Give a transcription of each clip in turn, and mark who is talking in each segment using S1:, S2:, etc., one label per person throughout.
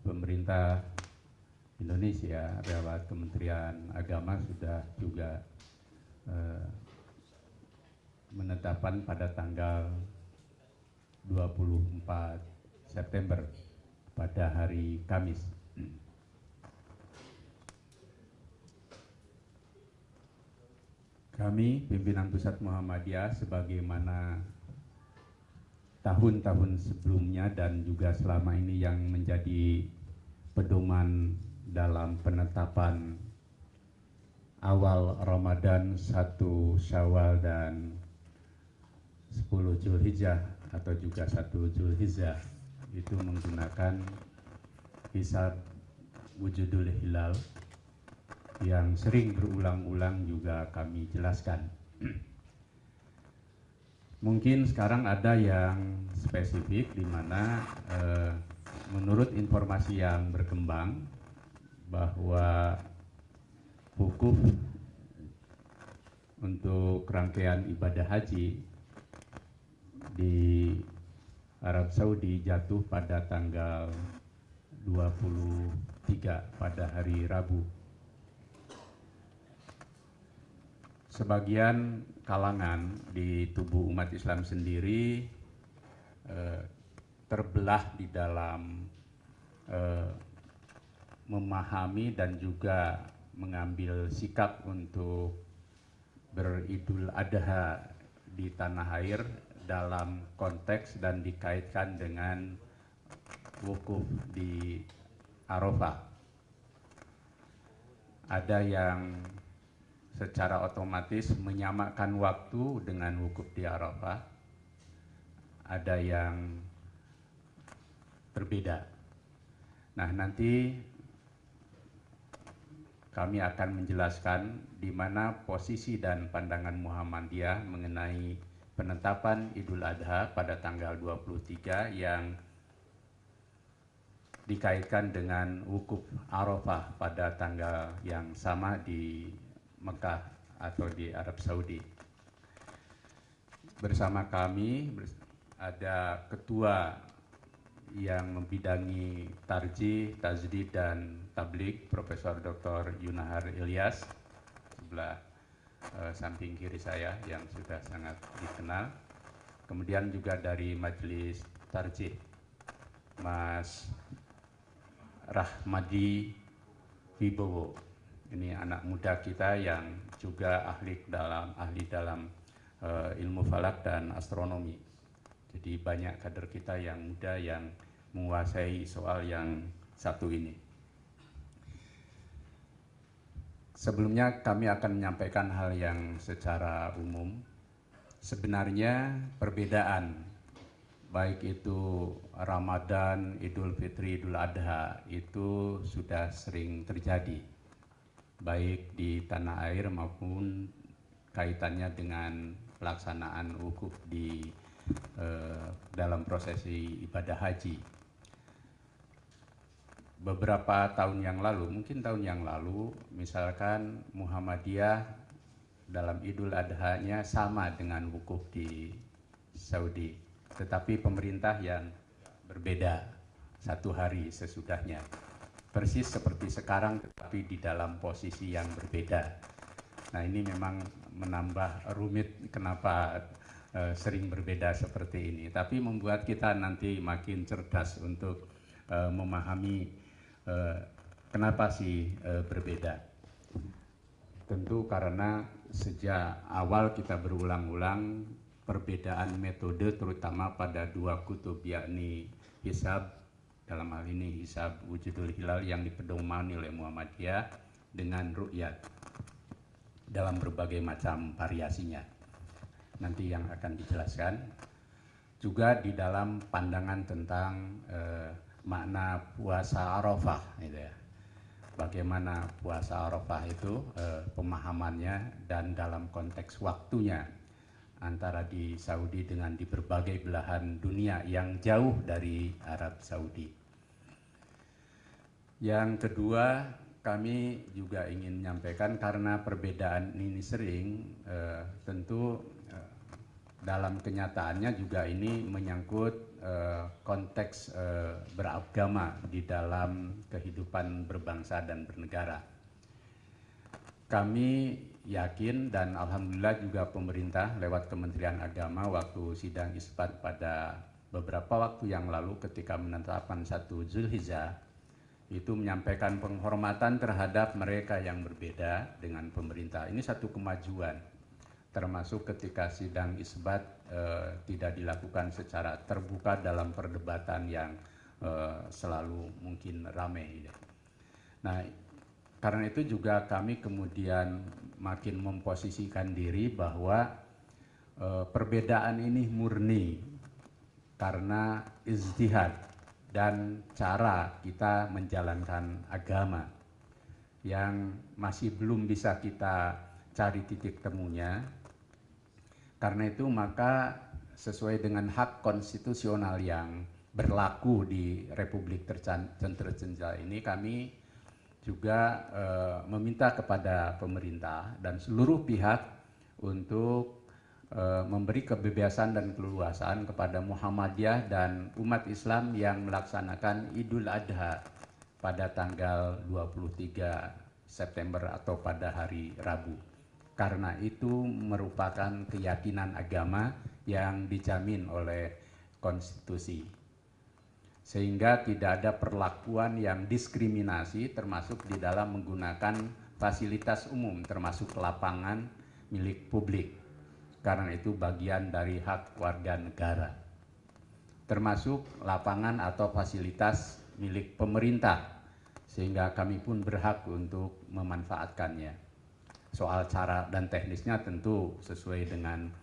S1: pemerintah Indonesia lewat Kementerian Agama sudah juga menetapkan pada tanggal 24 September pada hari Kamis. Kami pimpinan Pusat Muhammadiyah sebagaimana tahun-tahun sebelumnya dan juga selama ini yang menjadi pedoman dalam penetapan awal Ramadan, 1 Syawal dan 10 Zulhijjah atau juga 1 Zulhijjah itu menggunakan hisab wujudul hilal yang sering berulang-ulang juga kami jelaskan. Mungkin sekarang ada yang spesifik di mana menurut informasi yang berkembang bahwa wukuf untuk rangkaian ibadah haji di Arab Saudi jatuh pada tanggal 23 pada hari Rabu. Sebagian kalangan di tubuh umat Islam sendiri terbelah di dalam memahami dan juga mengambil sikap untuk beridul adha di tanah air dalam konteks dan dikaitkan dengan wukuf di Arafah. Ada yang secara otomatis menyamakan waktu dengan wukuf di Arafah, ada yang berbeda. Nah, nanti kami akan menjelaskan di mana posisi dan pandangan Muhammadiyah mengenai penetapan Idul Adha pada tanggal 23 yang dikaitkan dengan wukuf Arafah pada tanggal yang sama di Mekah atau di Arab Saudi. Bersama kami ada ketua yang membidangi tarjih, tajdid dan tabligh Profesor Dr. Yunahar Ilyas sebelah samping kiri saya yang sudah sangat dikenal. Kemudian juga dari Majelis Tarjih Mas Rahmadi Wibowo. Ini anak muda kita yang juga ahli dalam ilmu falak dan astronomi. Jadi banyak kader kita yang muda yang menguasai soal yang satu ini. Sebelumnya kami akan menyampaikan hal yang secara umum. Sebenarnya perbedaan baik itu Ramadan, Idul Fitri, Idul Adha itu sudah sering terjadi, baik di tanah air maupun kaitannya dengan pelaksanaan wukuf di dalam prosesi ibadah haji. Beberapa tahun yang lalu, mungkin tahun yang lalu, misalkan Muhammadiyah dalam Idul Adha-nya sama dengan wukuf di Saudi, tetapi pemerintah yang berbeda 1 hari sesudahnya. Persis seperti sekarang tetapi di dalam posisi yang berbeda. Nah, ini memang menambah rumit kenapa sering berbeda seperti ini, tapi membuat kita nanti makin cerdas untuk memahami kenapa sih berbeda. Tentu karena sejak awal kita berulang-ulang perbedaan metode terutama pada 2 kutub, yakni hisab, dalam hal ini hisab wujudul hilal yang dipedomani oleh Muhammadiyah dengan ru'yat dalam berbagai macam variasinya. Nanti yang akan dijelaskan juga di dalam pandangan tentang makna puasa Arafah, gitu ya. Bagaimana puasa Arafah itu pemahamannya dan dalam konteks waktunya antara di Saudi dengan di berbagai belahan dunia yang jauh dari Arab Saudi. Yang kedua, kami juga ingin menyampaikan karena perbedaan ini sering, tentu dalam kenyataannya juga ini menyangkut konteks beragama di dalam kehidupan berbangsa dan bernegara. Kami yakin dan alhamdulillah juga pemerintah lewat Kementerian Agama waktu sidang isbat pada beberapa waktu yang lalu ketika menetapkan 1 Zulhijjah itu menyampaikan penghormatan terhadap mereka yang berbeda dengan pemerintah. Ini satu kemajuan, termasuk ketika sidang isbat tidak dilakukan secara terbuka dalam perdebatan yang selalu mungkin ramai. Nah, karena itu juga kami kemudian makin memposisikan diri bahwa perbedaan ini murni karena ijtihad dan cara kita menjalankan agama yang masih belum bisa kita cari titik temunya. Karena itu maka sesuai dengan hak konstitusional yang berlaku di Republik tercinta ini, kami juga meminta kepada pemerintah dan seluruh pihak untuk memberi kebebasan dan keleluasaan kepada Muhammadiyah dan umat Islam yang melaksanakan Idul Adha pada tanggal 23 September atau pada hari Rabu. Karena itu merupakan keyakinan agama yang dijamin oleh konstitusi. Sehingga tidak ada perlakuan yang diskriminasi termasuk di dalam menggunakan fasilitas umum termasuk lapangan milik publik. Karena itu bagian dari hak warga negara. Termasuk lapangan atau fasilitas milik pemerintah. Sehingga kami pun berhak untuk memanfaatkannya. Soal cara dan teknisnya tentu sesuai dengan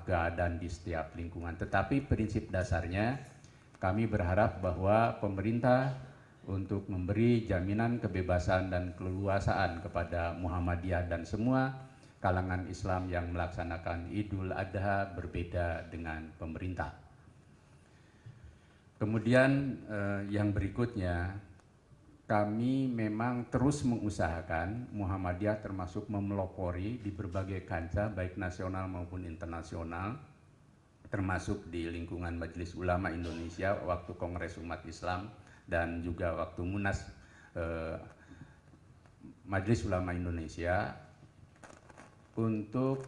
S1: keadaan di setiap lingkungan. Tetapi prinsip dasarnya kami berharap bahwa pemerintah untuk memberi jaminan kebebasan dan keleluasaan kepada Muhammadiyah dan semua kalangan Islam yang melaksanakan Idul Adha berbeda dengan pemerintah. Kemudian yang berikutnya, kami memang terus mengusahakan Muhammadiyah termasuk memelopori di berbagai kancah baik nasional maupun internasional, termasuk di lingkungan Majelis Ulama Indonesia waktu Kongres Umat Islam dan juga waktu Munas Majelis Ulama Indonesia untuk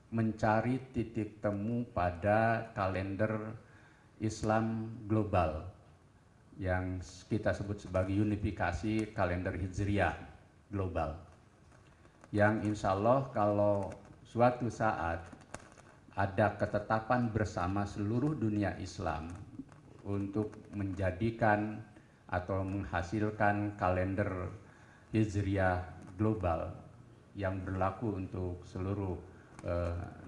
S1: mencari titik temu pada kalender Islam global yang kita sebut sebagai unifikasi kalender Hijriah global, yang insya Allah kalau suatu saat ada ketetapan bersama seluruh dunia Islam untuk menjadikan atau menghasilkan kalender Hijriah global yang berlaku untuk seluruh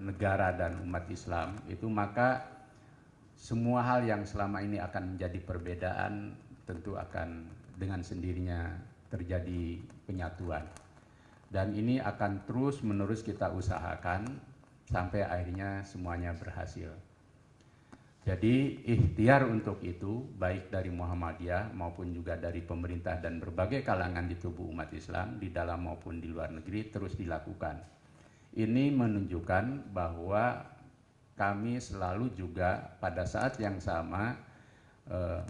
S1: negara dan umat Islam, itu maka semua hal yang selama ini akan menjadi perbedaan tentu akan dengan sendirinya terjadi penyatuan. Dan ini akan terus menerus kita usahakan sampai akhirnya semuanya berhasil. Jadi ikhtiar untuk itu baik dari Muhammadiyah maupun juga dari pemerintah dan berbagai kalangan di tubuh umat Islam di dalam maupun di luar negeri terus dilakukan. Ini menunjukkan bahwa kami selalu juga pada saat yang sama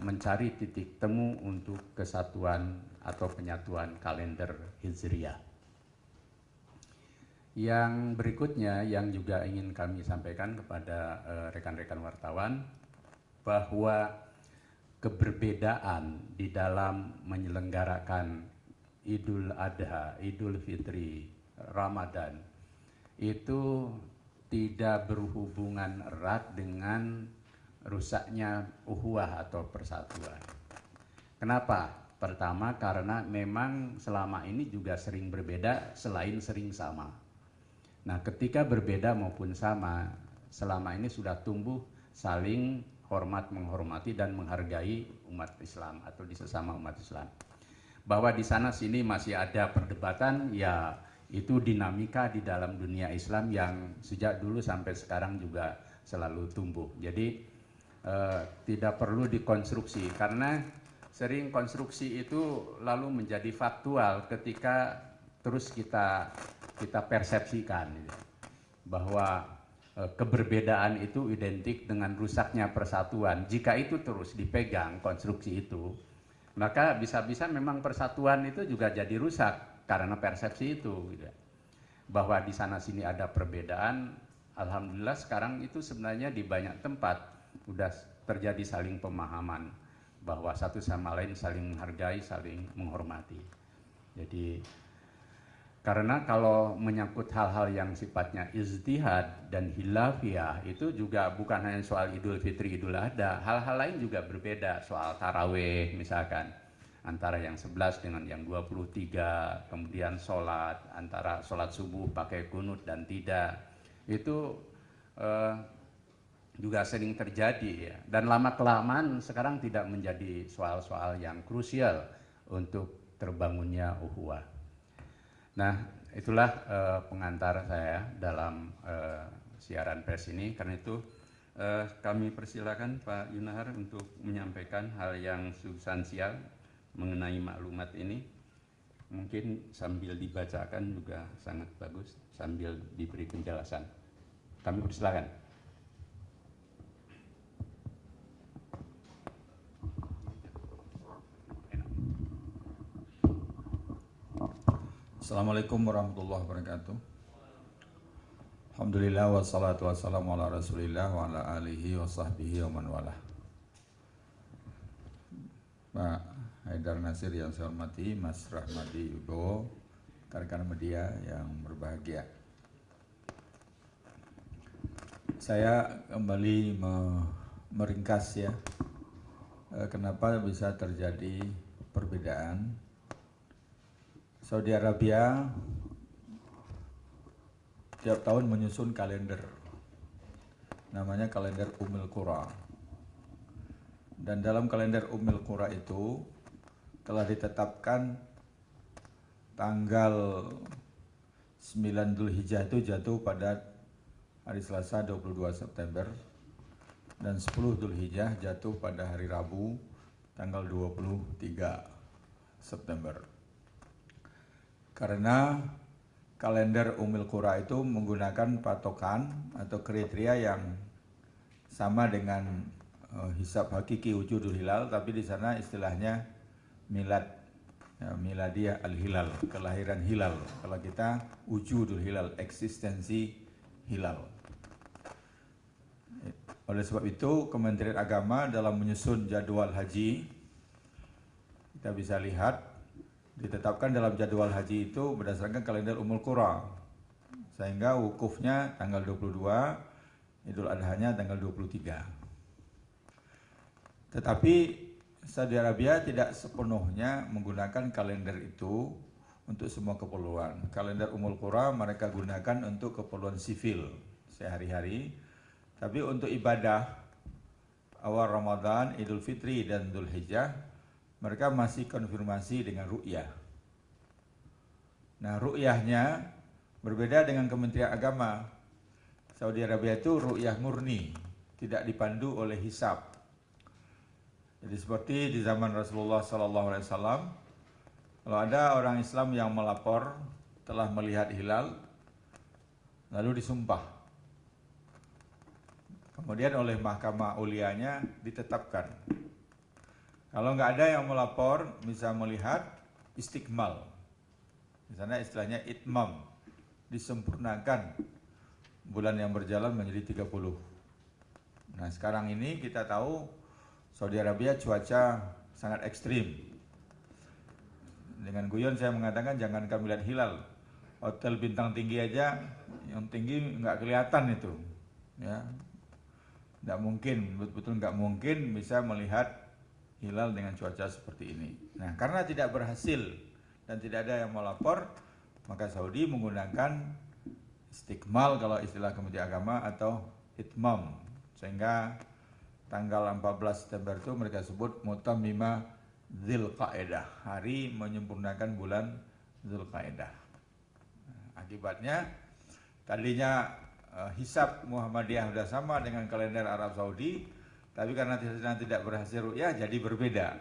S1: mencari titik temu untuk kesatuan atau penyatuan kalender Hijriah. Yang berikutnya yang juga ingin kami sampaikan kepada rekan-rekan wartawan, bahwa keberbedaan di dalam menyelenggarakan Idul Adha, Idul Fitri, Ramadan itu tidak berhubungan erat dengan rusaknya ukhuwah atau persatuan. Kenapa? Pertama, karena memang selama ini juga sering berbeda selain sering sama. Nah, ketika berbeda maupun sama, selama ini sudah tumbuh saling hormat, menghormati dan menghargai umat Islam atau di sesama umat Islam. Bahwa di sana sini masih ada perdebatan, ya itu dinamika di dalam dunia Islam yang sejak dulu sampai sekarang juga selalu tumbuh. Jadi tidak perlu dikonstruksi, karena sering konstruksi itu lalu menjadi faktual ketika terus kita persepsikan bahwa keberbedaan itu identik dengan rusaknya persatuan. Jika itu terus dipegang konstruksi itu, maka bisa-bisa memang persatuan itu juga jadi rusak karena persepsi itu, gitu. Bahwa di sana sini ada perbedaan, alhamdulillah sekarang itu sebenarnya di banyak tempat udah terjadi saling pemahaman bahwa satu sama lain saling menghargai, saling menghormati. Jadi karena kalau menyangkut hal-hal yang sifatnya ijtihad dan hilafiyah itu juga bukan hanya soal Idul Fitri, Idul Adha, hal-hal lain juga berbeda. Soal taraweh misalkan, antara yang 11 dengan yang 23, kemudian sholat, antara sholat subuh pakai kunut dan tidak, itu juga sering terjadi ya. Dan lama-kelamaan sekarang tidak menjadi soal-soal yang krusial untuk terbangunnya ukhuwah. Nah, itulah pengantar saya dalam siaran pers ini. Karena itu kami persilakan Pak Yunahar untuk menyampaikan hal yang substansial mengenai maklumat ini. Mungkin sambil dibacakan juga sangat bagus, sambil diberi penjelasan. Kami persilakan.
S2: Assalamualaikum warahmatullahi wabarakatuh. Alhamdulillah wassalatu wassalamu ala rasulillah wa ala alihi wa sahbihi wa man walah. Pak Haidar Nasir yang saya hormati, Mas Rahmadi Wibowo, rekan-rekan media yang berbahagia. Saya kembali meringkas ya, kenapa bisa terjadi perbedaan. Saudi Arabia tiap tahun menyusun kalender, namanya kalender Ummul Qura. Dan dalam kalender Ummul Qura itu telah ditetapkan tanggal 9 Dzulhijjah itu jatuh pada hari Selasa 22 September dan 10 Dzulhijjah jatuh pada hari Rabu tanggal 23 September. Karena kalender Ummul Qura itu menggunakan patokan atau kriteria yang sama dengan hisab hakiki wujudul hilal, tapi di sana istilahnya milad, ya, miladiyah al-hilal, kelahiran hilal. Kalau kita wujudul hilal, eksistensi hilal. Oleh sebab itu Kementerian Agama dalam menyusun jadwal haji, kita bisa lihat ditetapkan dalam jadwal haji itu berdasarkan kalender Ummul Qura, sehingga wukufnya tanggal 22, Idul Adhanya tanggal 23. Tetapi Saudi Arabia tidak sepenuhnya menggunakan kalender itu untuk semua keperluan. Kalender Ummul Qura mereka gunakan untuk keperluan sivil sehari-hari, tapi untuk ibadah awal Ramadan, Idul Fitri dan Dzulhijjah mereka masih konfirmasi dengan ru'yah. Nah, ru'yahnya berbeda dengan Kementerian Agama. Saudi Arabia itu ru'yah murni, tidak dipandu oleh hisab. Jadi seperti di zaman Rasulullah SAW, kalau ada orang Islam yang melapor telah melihat hilal, lalu disumpah. Kemudian oleh mahkamah ulianya ditetapkan. Kalau nggak ada yang melapor, bisa melihat istikmal. Di sana istilahnya itmam, disempurnakan bulan yang berjalan menjadi 30. Nah sekarang ini kita tahu Saudi Arabia cuaca sangat ekstrim. Dengan guyon saya mengatakan jangan kami lihat hilal, hotel bintang tinggi aja yang tinggi nggak kelihatan itu, ya, nggak mungkin, betul-betul nggak mungkin bisa melihat hilal dengan cuaca seperti ini. Nah, karena tidak berhasil dan tidak ada yang melapor, maka Saudi menggunakan istikmal kalau istilah Kementerian Agama atau itmam, sehingga tanggal 14 September itu mereka sebut Mutammima Dzulqa'dah, hari menyempurnakan bulan Dzulqa'dah. Akibatnya tadinya hisab Muhammadiyah sudah sama dengan kalender Arab Saudi, tapi karena tidak berhasil ru'yah jadi berbeda.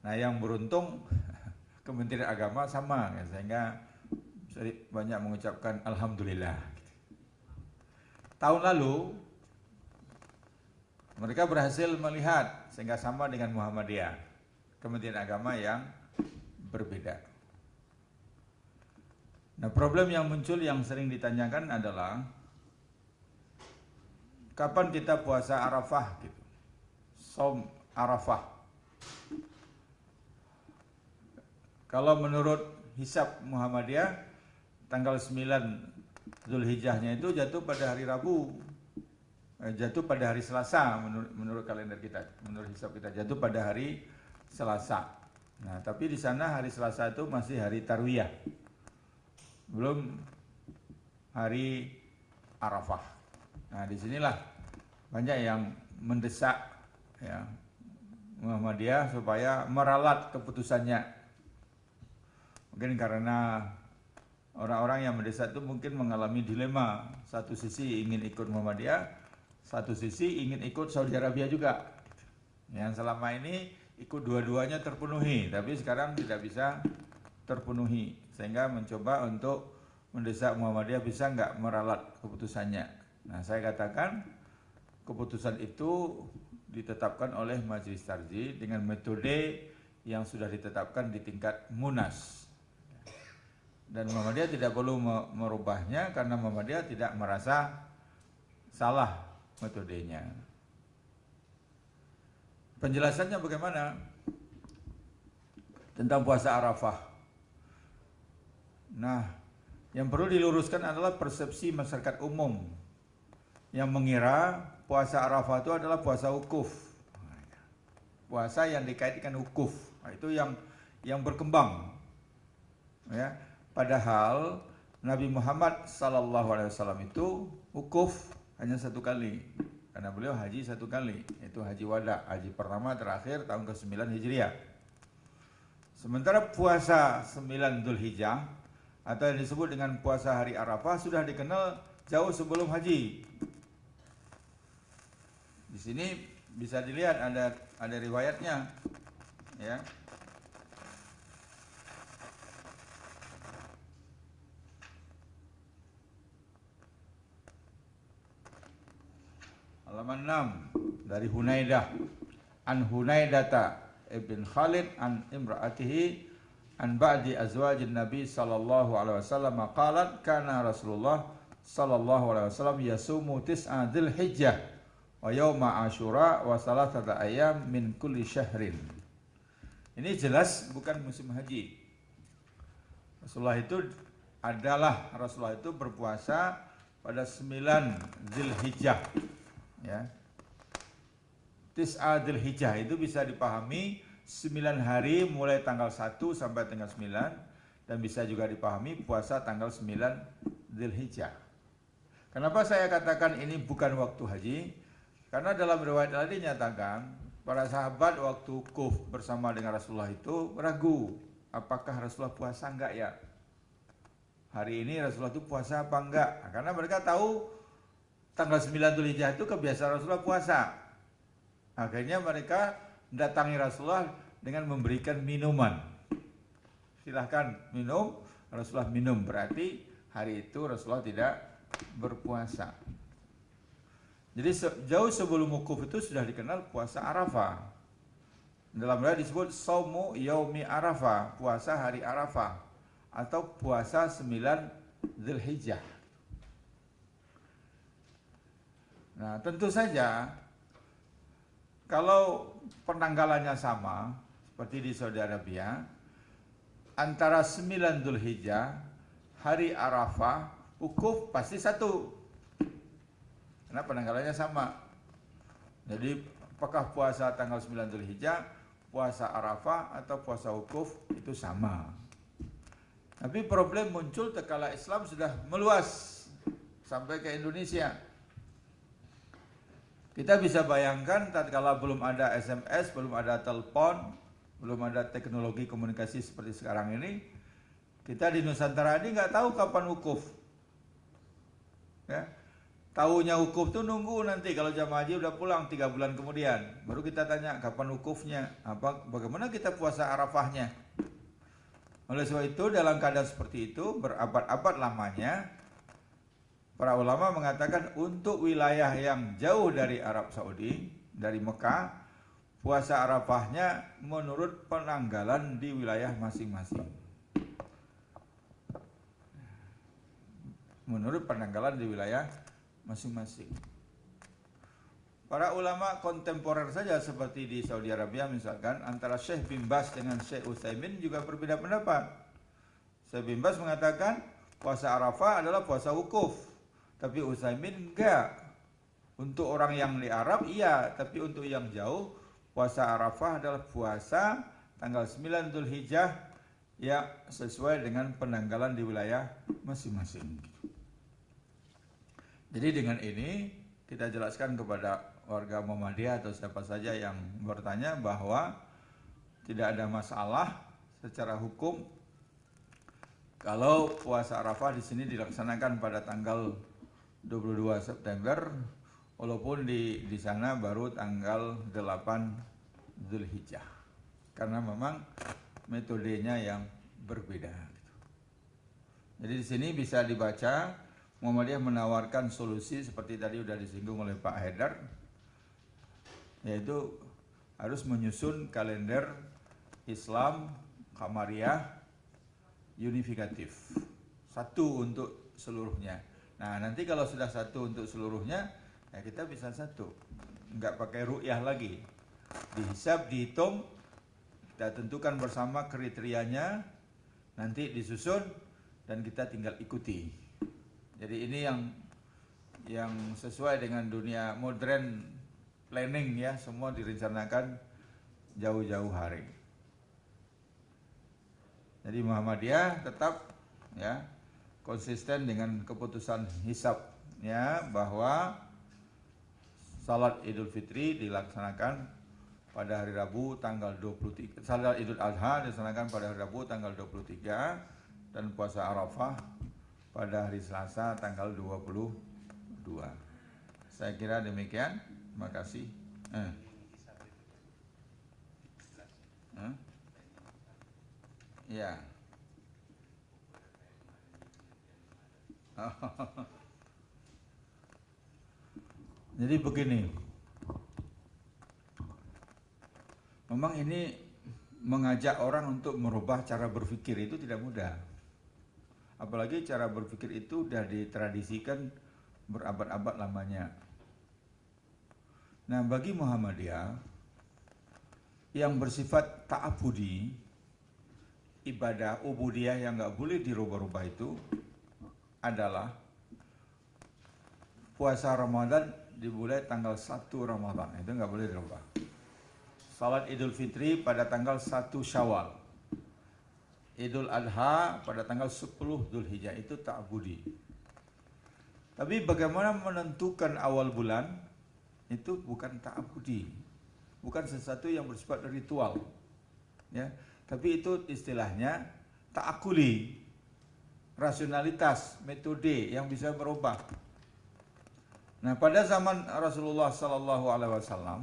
S2: Nah yang beruntung Kementerian Agama sama ya, sehingga banyak mengucapkan Alhamdulillah. Tahun lalu mereka berhasil melihat sehingga sama dengan Muhammadiyah, Kementerian Agama yang berbeda. Nah, problem yang muncul yang sering ditanyakan adalah kapan kita puasa Arafah gitu. Shaum Arafah. Kalau menurut hisab Muhammadiyah tanggal 9 Zulhijjahnya itu jatuh pada hari Rabu. Jatuh pada hari Selasa menurut kalender kita, menurut hisab kita jatuh pada hari Selasa. Nah, tapi di sana hari Selasa itu masih hari Tarwiyah. Belum hari Arafah. Nah, disinilah banyak yang mendesak ya Muhammadiyah supaya meralat keputusannya. Mungkin karena orang-orang yang mendesak itu mungkin mengalami dilema. Satu sisi ingin ikut Muhammadiyah, satu sisi ingin ikut Saudi Arabia juga. Yang selama ini ikut dua-duanya terpenuhi, tapi sekarang tidak bisa terpenuhi, sehingga mencoba untuk mendesak Muhammadiyah bisa nggak meralat keputusannya. Nah, saya katakan keputusan itu ditetapkan oleh Majelis Tarjih dengan metode yang sudah ditetapkan di tingkat Munas. Dan Muhammadiyah tidak perlu merubahnya karena Muhammadiyah tidak merasa salah metodenya. Penjelasannya bagaimana? Tentang puasa Arafah. Nah, yang perlu diluruskan adalah persepsi masyarakat umum yang mengira puasa Arafah itu adalah puasa wukuf. Puasa yang dikaitkan wukuf. Nah, itu yang berkembang. Ya, padahal Nabi Muhammad SAW itu wukuf hanya satu kali. Karena beliau haji satu kali, yaitu haji wada, haji pertama terakhir tahun ke-9 Hijriah. Sementara puasa 9 Dzulhijjah atau yang disebut dengan puasa hari Arafah sudah dikenal jauh sebelum haji. Di sini bisa dilihat ada riwayatnya, ya. Halaman 6 dari Hunaidah an Hunaidata ibn Khalid an imra'atihi an ba'di azwajin Nabi sallallahu alaihi wasallam qalat kana Rasulullah sallallahu alaihi wasallam yasumu tis'a Dzulhijjah wa yauma Asyura wa salasata ayyam min kulli syahrin. Ini jelas bukan musim haji. Rasulullah itu berpuasa pada 9 Dzulhijjah. Ya. Tis'a Dzulhijjah itu bisa dipahami 9 hari mulai tanggal 1 sampai tanggal 9 dan bisa juga dipahami puasa tanggal 9 Dzulhijjah. Kenapa saya katakan ini bukan waktu haji? Karena dalam riwayat tadi dinyatakan para sahabat waktu wukuf bersama dengan Rasulullah itu ragu apakah Rasulullah puasa enggak ya? Hari ini Rasulullah itu puasa apa enggak? Karena mereka tahu tanggal 9 Dzulhijjah itu kebiasaan Rasulullah puasa. Akhirnya mereka mendatangi Rasulullah dengan memberikan minuman. Silahkan minum, Rasulullah minum. Berarti hari itu Rasulullah tidak berpuasa. Jadi jauh sebelum wukuf itu sudah dikenal puasa Arafah. Dalam riwayat disebut Shaumu Yaumi Arafah, puasa hari Arafah atau puasa 9 Dzulhijjah. Nah, tentu saja kalau penanggalannya sama seperti di Saudi Arabia, antara 9 Dzulhijjah, hari Arafah, wukuf pasti satu. Karena penanggalannya sama. Jadi apakah puasa tanggal 9 Dzulhijjah, puasa Arafah atau puasa wukuf itu sama. Tapi problem muncul tatkala Islam sudah meluas sampai ke Indonesia. Kita bisa bayangkan tatkala belum ada SMS, belum ada telepon, belum ada teknologi komunikasi seperti sekarang ini, kita di Nusantara ini nggak tahu kapan wukuf. Ya. Tahunya wukuf tuh nunggu nanti kalau jamaah haji udah pulang 3 bulan kemudian, baru kita tanya kapan wukufnya, bagaimana kita puasa Arafahnya. Oleh sebab itu dalam keadaan seperti itu berabad-abad lamanya para ulama mengatakan untuk wilayah yang jauh dari Arab Saudi, dari Mekah, puasa Arafahnya menurut penanggalan di wilayah masing-masing. Menurut penanggalan di wilayah masing-masing. Para ulama kontemporer saja seperti di Saudi Arabia misalkan, antara Syekh bin Baz dengan Syekh Utsaimin juga berbeda pendapat. Syekh bin Baz mengatakan puasa Arafah adalah puasa wukuf, tapi Utsaimin enggak. Untuk orang yang di Arab iya, tapi untuk yang jauh puasa Arafah adalah puasa tanggal 9 Dzulhijjah ya sesuai dengan penanggalan di wilayah masing-masing. Jadi dengan ini kita jelaskan kepada warga Muhammadiyah atau siapa saja yang bertanya bahwa tidak ada masalah secara hukum kalau puasa Arafah di sini dilaksanakan pada tanggal 22 September walaupun di sana baru tanggal 8 Dzulhijjah. Karena memang metodenya yang berbeda. Jadi di sini bisa dibaca Muhammadiyah menawarkan solusi seperti tadi sudah disinggung oleh Pak Haidar, yaitu harus menyusun kalender Islam Qamariyah unifikatif, satu untuk seluruhnya. Nah nanti kalau sudah satu untuk seluruhnya, ya kita bisa satu, nggak pakai ru'yah lagi, dihisab, dihitung, kita tentukan bersama kriterianya, nanti disusun dan kita tinggal ikuti. Jadi ini yang sesuai dengan dunia modern planning ya, semua direncanakan jauh-jauh hari. Jadi Muhammadiyah tetap ya konsisten dengan keputusan hisabnya bahwa salat Idul Fitri dilaksanakan pada hari Rabu tanggal 23. Salat Idul Adha dilaksanakan pada hari Rabu tanggal 23 dan puasa Arafah pada hari Selasa tanggal 22. Saya kira demikian. Terima kasih. Ya. Jadi begini. Memang ini mengajak orang untuk merubah cara berpikir itu tidak mudah. Apalagi cara berpikir itu sudah ditradisikan berabad-abad lamanya. Nah, bagi Muhammadiyah yang bersifat ta'abudi, ibadah ubudiyah yang nggak boleh dirubah-rubah itu adalah puasa Ramadan dimulai tanggal 1 Ramadan, itu nggak boleh dirubah. Salat Idul Fitri pada tanggal 1 Syawal. Idul Adha pada tanggal 10 Dzulhijjah, itu ta'budi. Tapi bagaimana menentukan awal bulan itu bukan ta'budi, bukan sesuatu yang bersifat ritual, ya. Tapi itu istilahnya ta'akuli, rasionalitas, metode yang bisa berubah. Nah, pada zaman Rasulullah Sallallahu Alaihi Wasallam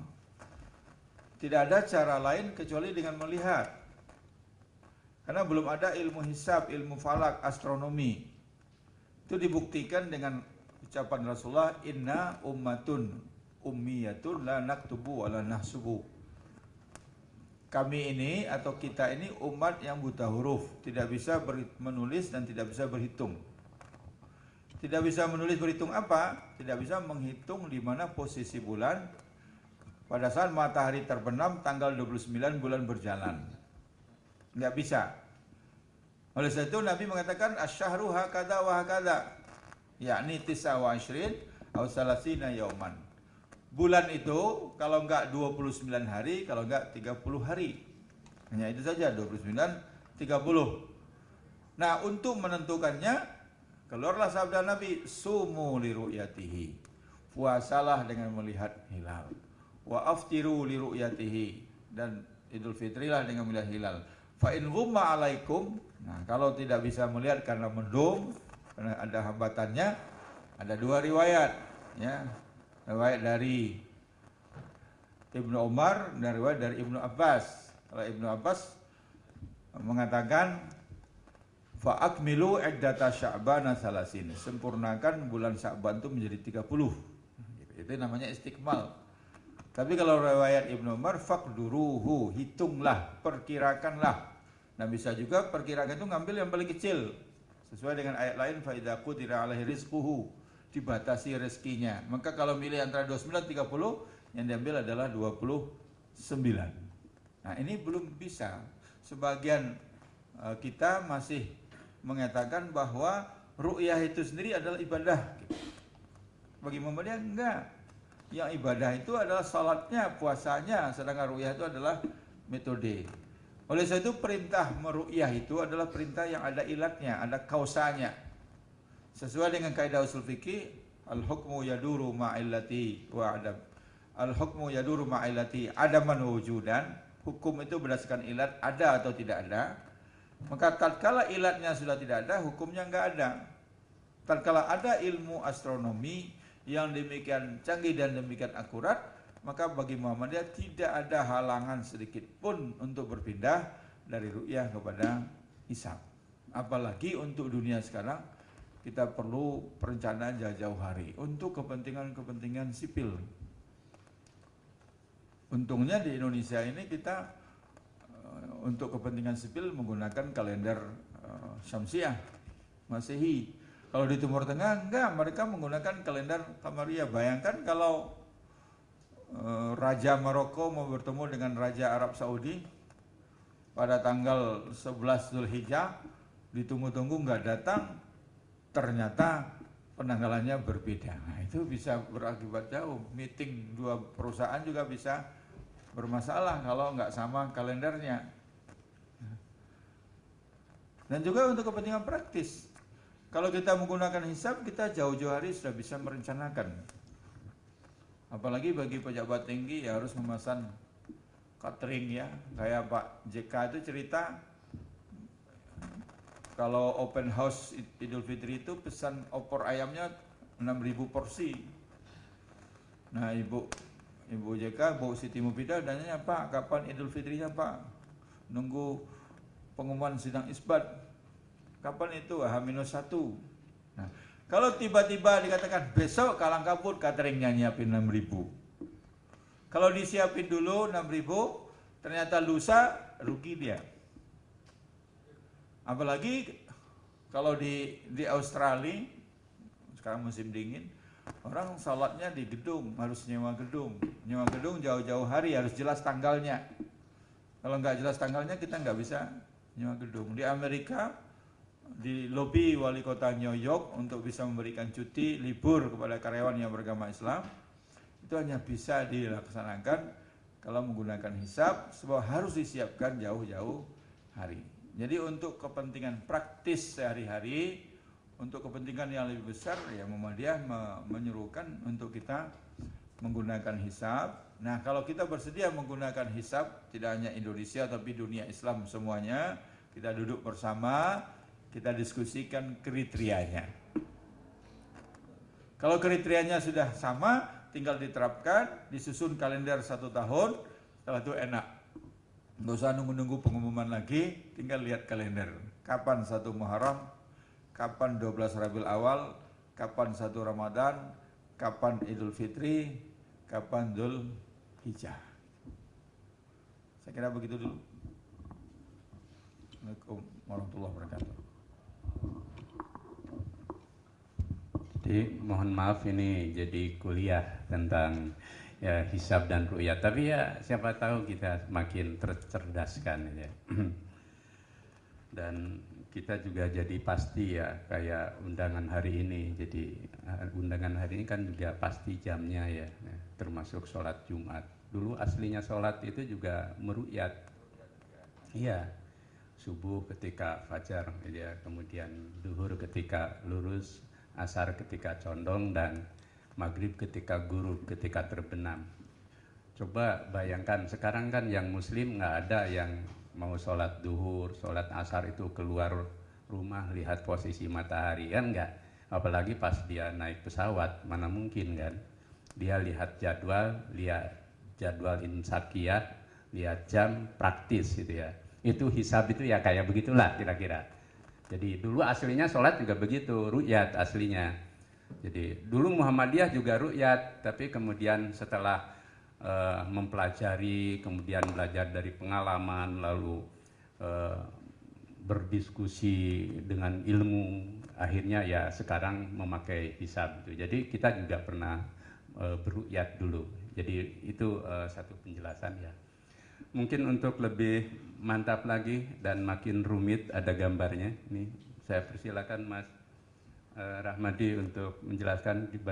S2: tidak ada cara lain kecuali dengan melihat. Karena belum ada ilmu hisab, ilmu falak, astronomi. Itu dibuktikan dengan ucapan Rasulullah, inna ummatun ummiyatun la naktubu wa la nahsubu. Kami ini atau kita ini umat yang buta huruf, tidak bisa menulis dan tidak bisa berhitung. Tidak bisa menulis berhitung apa? Tidak bisa menghitung di mana posisi bulan pada saat matahari terbenam tanggal 29 bulan berjalan. Nggak bisa. Oleh sebab itu Nabi mengatakan asyahru hakada wa hakada, yakni 29 atau 30 yauman. Bulan itu kalau enggak 29 hari, kalau enggak 30 hari. Hanya itu saja, 29, 30. Nah, untuk menentukannya keluarlah sabda Nabi, sumu li ru'yatihi. Puasalah dengan melihat hilal. Wa aftiru li ru'yatihi, dan Idul Fitrilah dengan melihat hilal. Fa in ghumma alaikum, nah kalau tidak bisa melihat karena mendung, karena ada hambatannya, ada dua riwayat, ya. Riwayat dari Ibnu Umar dan riwayat dari Ibnu Abbas. Kalau Ibnu Abbas mengatakan fa akmilu iddata sya'bana salasin, sempurnakan bulan Sya'ban itu menjadi 30. Itu namanya istikmal. Tapi kalau riwayat Ibnu Umar, faqduruhu, hitunglah, perkirakanlah. Nah bisa juga perkirakan itu ngambil yang paling kecil. Sesuai dengan ayat lain, fa idza qudira alaihi rizquhu, dibatasi rezekinya. Maka kalau milih antara 29 30, yang diambil adalah 29. Nah, ini belum bisa. Sebagian kita masih mengatakan bahwa ru'yah itu sendiri adalah ibadah. Bagi Muhammadiyah enggak. Yang ibadah itu adalah salatnya, puasanya, sedangkan ru'yah itu adalah metode. Oleh sebab itu perintah meru'yah itu adalah perintah yang ada ilatnya, ada kausanya. Sesuai dengan kaidah usul fikih, al-hukmu yaduru ma'illati wa adam. Al-hukmu yaduru ma'illati adaman wujudan. Hukum itu berdasarkan ilat, ada atau tidak ada. Maka tatkala ilatnya sudah tidak ada, hukumnya enggak ada. Tatkala ada ilmu astronomi yang demikian canggih dan demikian akurat, maka bagi Muhammadiyah tidak ada halangan sedikit pun untuk berpindah dari ru'yah kepada hisab. Apalagi untuk dunia sekarang, kita perlu perencanaan jauh-jauh hari untuk kepentingan-kepentingan sipil. Untungnya di Indonesia ini kita untuk kepentingan sipil menggunakan kalender Syamsiah, Masehi. Kalau di Timur Tengah enggak, mereka menggunakan kalender Qamariyah. Bayangkan kalau Raja Maroko mau bertemu dengan Raja Arab Saudi pada tanggal 11 Zulhijjah, ditunggu-tunggu nggak datang, ternyata penanggalannya berbeda. Nah, itu bisa berakibat jauh. Meeting dua perusahaan juga bisa bermasalah kalau nggak sama kalendernya. Dan juga untuk kepentingan praktis, kalau kita menggunakan hisab, kita jauh-jauh hari sudah bisa merencanakan. Apalagi bagi pejabat tinggi ya harus memesan catering ya. Kayak Pak JK itu cerita kalau open house Idul Fitri itu pesan opor ayamnya 6.000 porsi. Nah Ibu JK, Bu Siti Mufidah nanya, Pak kapan Idul Fitrinya Pak? Nunggu pengumuman sidang isbat. Kapan itu? H-1. Nah, kalau tiba-tiba dikatakan besok kalang kabut cateringnya nyiapin 6.000. Kalau disiapin dulu 6.000, ternyata lusa rugi dia. Apalagi kalau di Australia sekarang musim dingin, orang salatnya di gedung, harus nyewa gedung. Nyewa gedung jauh-jauh hari, harus jelas tanggalnya. Kalau nggak jelas tanggalnya kita nggak bisa nyewa gedung. Di Amerika, di lobi wali kota New York untuk bisa memberikan cuti libur kepada karyawan yang beragama Islam, itu hanya bisa dilaksanakan kalau menggunakan hisab, sebab harus disiapkan jauh-jauh hari. Jadi untuk kepentingan praktis sehari-hari, untuk kepentingan yang lebih besar, ya Muhammadiyah menyuruhkan untuk kita menggunakan hisab. Nah kalau kita bersedia menggunakan hisab, tidak hanya Indonesia tapi dunia Islam semuanya, kita duduk bersama, kita diskusikan kriterianya. Kalau kriterianya sudah sama, tinggal diterapkan, disusun kalender 1 tahun, setelah itu enak. Nggak usah nunggu-nunggu pengumuman lagi, tinggal lihat kalender. Kapan 1 Muharram, kapan 12 Rabiul Awal, kapan 1 Ramadan, kapan Idul Fitri, kapan Dzul Hijjah. Saya kira begitu dulu. Assalamualaikum warahmatullahi wabarakatuh.
S1: Jadi mohon maaf ini jadi kuliah tentang ya hisab dan ru'yat, tapi ya siapa tahu kita makin tercerdaskan ya. Dan kita juga jadi pasti ya kayak undangan hari ini. Jadi undangan hari ini kan juga pasti jamnya ya, termasuk sholat Jumat. Dulu aslinya sholat itu juga meru'yat. Iya. Subuh ketika fajar, ya, kemudian duhur ketika lurus, asar ketika condong, dan maghrib ketika gurub, ketika terbenam. Coba bayangkan sekarang kan yang muslim nggak ada yang mau sholat duhur, sholat asar itu keluar rumah lihat posisi matahari, kan nggak. Apalagi pas dia naik pesawat, mana mungkin kan. Dia lihat jadwal insakiyah, lihat jam praktis gitu ya. Itu hisab itu ya kayak begitulah kira-kira. Jadi dulu aslinya sholat juga begitu, ru'yat aslinya. Jadi dulu Muhammadiyah juga ru'yat, tapi kemudian setelah mempelajari, kemudian belajar dari pengalaman, lalu berdiskusi dengan ilmu, akhirnya ya sekarang memakai hisab. Jadi kita juga pernah beru'yat dulu. Jadi itu satu penjelasan ya. Mungkin untuk lebih mantap lagi dan makin rumit ada gambarnya. Ini saya persilakan Mas Rahmadi untuk menjelaskan dibantu.